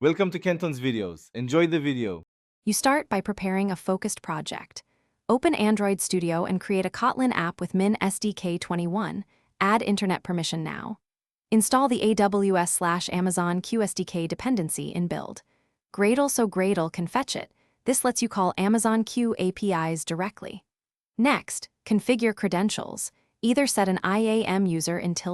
Welcome to Kenton's videos. Enjoy the video. You start by preparing a focused project. Open Android Studio and create a Kotlin app with Min SDK 21. Add internet permission now. Install the AWS/Amazon QSDK dependency in build. Gradle so Gradle can fetch it. This lets you call Amazon Q APIs directly. Next, configure credentials. Either set an IAM user in ~.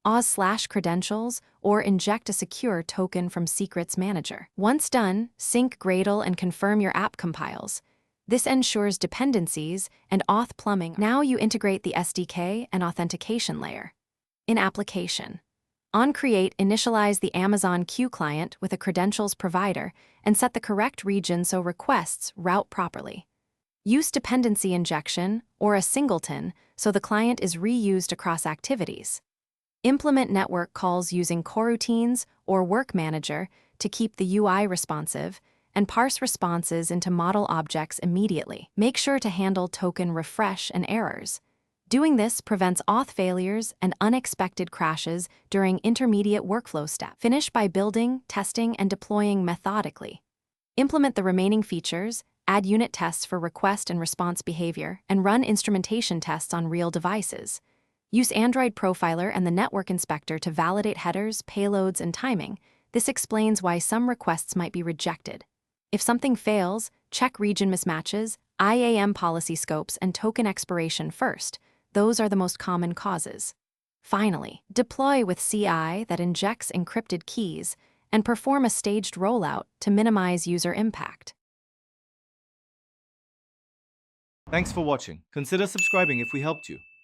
Oz/credentials, or inject a secure token from Secrets Manager. Once done, sync Gradle and confirm your app compiles. This ensures dependencies and auth plumbing. Now you integrate the SDK and authentication layer. In application. On Create, initialize the Amazon Q client with a credentials provider and set the correct region so requests route properly. Use dependency injection, or a singleton, so the client is reused across activities. Implement network calls using coroutines or Work Manager to keep the UI responsive, and parse responses into model objects immediately. Make sure to handle token refresh and errors. Doing this prevents auth failures and unexpected crashes during intermediate workflow steps. Finish by building, testing, and deploying methodically. Implement the remaining features, add unit tests for request and response behavior, and run instrumentation tests on real devices. Use Android Profiler and the Network Inspector to validate headers, payloads, and timing. This explains why some requests might be rejected. If something fails, check region mismatches, IAM policy scopes, and token expiration first. Those are the most common causes. Finally, deploy with CI that injects encrypted keys and perform a staged rollout to minimize user impact. Thanks for watching. Consider subscribing if we helped you.